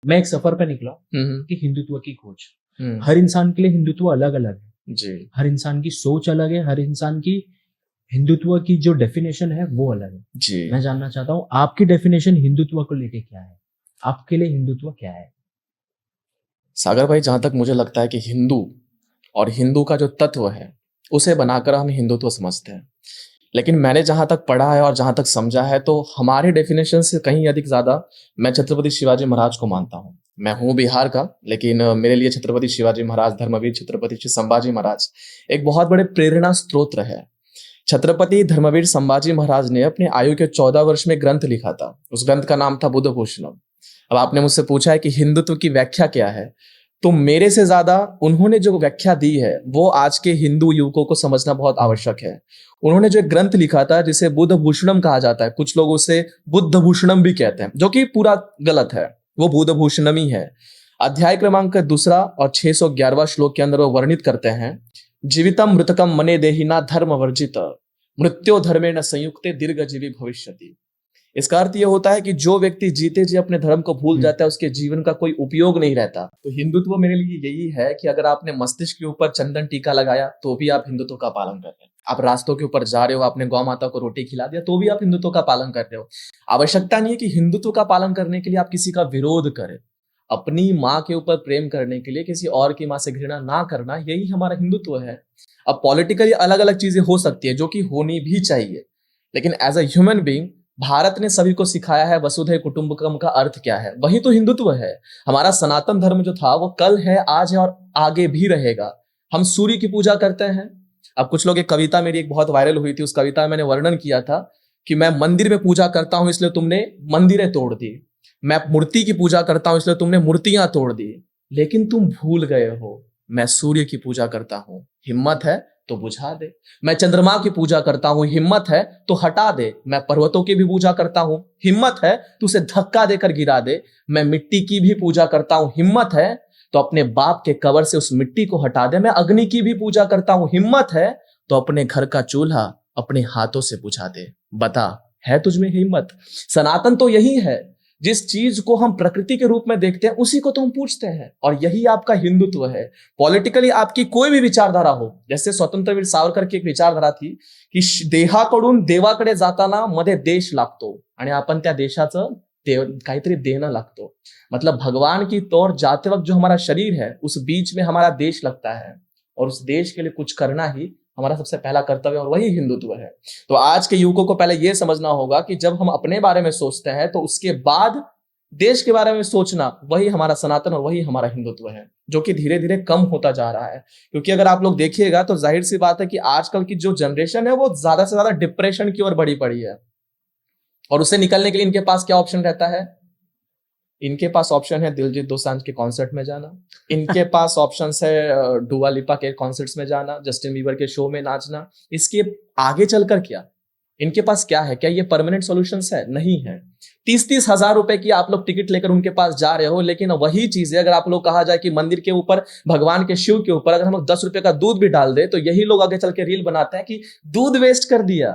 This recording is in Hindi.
मैं एक सफर पे निकला कि हिंदुत्व की खोज। हर इंसान के लिए हिंदुत्व अलग अलग है जी। हर इंसान की सोच अलग है, हर इंसान की हिंदुत्व की जो डेफिनेशन है वो अलग है। जी। मैं जानना चाहता हूँ आपकी डेफिनेशन हिंदुत्व को लेके क्या है, आपके लिए हिंदुत्व क्या है? सागर भाई, जहां तक मुझे लगता है कि हिंदू और हिंदू का जो तत्व है उसे बनाकर हम हिंदुत्व समझते हैं। लेकिन मैंने जहां तक पढ़ा है और जहां तक समझा है तो हमारे डेफिनेशन से कहीं अधिक ज्यादा मैं छत्रपति शिवाजी महाराज को मानता हूँ। मैं हूँ बिहार का, लेकिन मेरे लिए छत्रपति शिवाजी महाराज, धर्मवीर छत्रपति श्री संभाजी महाराज एक बहुत बड़े प्रेरणा स्रोत है। छत्रपति धर्मवीर संभाजी महाराज ने अपने आयु के 14 वर्ष में ग्रंथ लिखा था। उस ग्रंथ का नाम था बुद्ध भूषणम। अब आपने मुझसे पूछा है कि हिंदुत्व की व्याख्या क्या है, तो मेरे से ज्यादा उन्होंने जो व्याख्या दी है वो आज के हिंदू युवकों को समझना बहुत आवश्यक है। उन्होंने जो एक ग्रंथ लिखा था जिसे बुद्ध भूषणम कहा जाता है, कुछ लोग उसे बुद्ध भूषणम भी कहते हैं, जो कि पूरा गलत है, वो बुद्ध भूषणम ही है। अध्याय क्रमांक 2 और 611वां श्लोक के अंदर वो वर्णित करते हैं, जीवितम मृतकम मने देहिना धर्म वर्जित मृत्यो धर्मेण संयुक्ते दीर्घजीवी भविष्यति। इसका अर्थ यह होता है कि जो व्यक्ति जीते जी अपने धर्म को भूल जाता है उसके जीवन का कोई उपयोग नहीं रहता। तो हिंदुत्व मेरे लिए यही है कि अगर आपने मस्तिष्क के ऊपर चंदन टीका लगाया तो भी आप हिंदुत्व का पालन कर रहे हैं। आप रास्तों के ऊपर जा रहे हो, आपने गौ माता को रोटी खिला दिया तो भी आप हिंदुत्व का पालन कर रहे हो। आवश्यकता नहीं है कि हिंदुत्व का पालन करने के लिए आप किसी का विरोध करें। अपनी माँ के ऊपर प्रेम करने के लिए किसी और की माँ से घृणा ना करना, यही हमारा हिंदुत्व है। अब पॉलिटिकली अलग अलग चीजें हो सकती है जो कि होनी भी चाहिए, लेकिन as a human being Bharat ने सभी को सिखाया है वसुधैव कुटुंबकम का अर्थ क्या है, वही तो हिंदुत्व है। हमारा सनातन धर्म जो था वो कल है, आज है और आगे भी रहेगा। हम सूर्य की पूजा करते हैं। अब कुछ लोग, एक कविता मेरी एक बहुत वायरल हुई थी, उस कविता में मैंने वर्णन किया था कि मैं मंदिर में पूजा करता हूं इसलिए तुमने मंदिरें तोड़ दी, मैं मूर्ति की पूजा करता हूं इसलिए तुमने मूर्तियां तोड़ दी, लेकिन तुम भूल गए हो मैं सूर्य की पूजा करता हूं, हिम्मत है तो बुझा दे। मैं चंद्रमा की पूजा करता हूं, हिम्मत है तो हटा दे। मैं पर्वतों की भी पूजा करता हूं, हिम्मत है तो उसे धक्का देकर गिरा दे। मैं मिट्टी की भी पूजा करता हूं, हिम्मत है तो अपने बाप के कब्र से उस मिट्टी को हटा दे। मैं अग्नि की भी पूजा करता हूं, हिम्मत है तो अपने घर का चूल्हा अपने हाथों से बुझा दे। बता, है तुझमें हिम्मत? सनातन तो यही है, जिस चीज को हम प्रकृति के रूप में देखते हैं उसी को तो हम पूछते हैं, और यही आपका हिंदुत्व है। पॉलिटिकली आपकी कोई भी विचारधारा हो, जैसे स्वतंत्रवीर सावरकर की एक विचारधारा थी की देहाकडून देवाकडे जाताना मध्ये देश लागतो आणि आपण त्या देशाचं काहीतरी देणं लागतो। मतलब भगवान की तौर जाते वक्त जो हमारा शरीर है उस बीच में हमारा देश लगता है, और उस देश के लिए कुछ करना ही हमारा सबसे पहला कर्तव्य, और वही हिंदुत्व है। तो आज के युवकों को पहले यह समझना होगा कि जब हम अपने बारे में सोचते हैं तो उसके बाद देश के बारे में सोचना, वही हमारा सनातन और वही हमारा हिंदुत्व है, जो कि धीरे धीरे कम होता जा रहा है। क्योंकि अगर आप लोग देखिएगा तो जाहिर सी बात है कि आजकल की जो जनरेशन है वो ज्यादा से ज्यादा डिप्रेशन की ओर बढ़ी पड़ी है, और उससे निकलने के लिए इनके पास क्या ऑप्शन रहता है? इनके पास ऑप्शन है दिलजीत दोसांझ के कॉन्सर्ट में जाना, इनके पास ऑप्शन है डुआ लिपा के कॉन्सर्ट्स में जाना, जस्टिन बीबर के शो में नाचना। इसके आगे चलकर क्या इनके पास क्या है? क्या ये परमानेंट सॉल्यूशंस है? नहीं है। 30-30 हजार रुपए की आप लोग टिकट लेकर उनके पास जा रहे हो, लेकिन वही चीजें अगर आप लोग कहा जाए कि मंदिर के ऊपर, भगवान के शिव के ऊपर अगर हम लोग 10 रुपए का दूध भी डाल दे तो यही लोग आगे चल के रील बनाते हैं कि दूध वेस्ट कर दिया।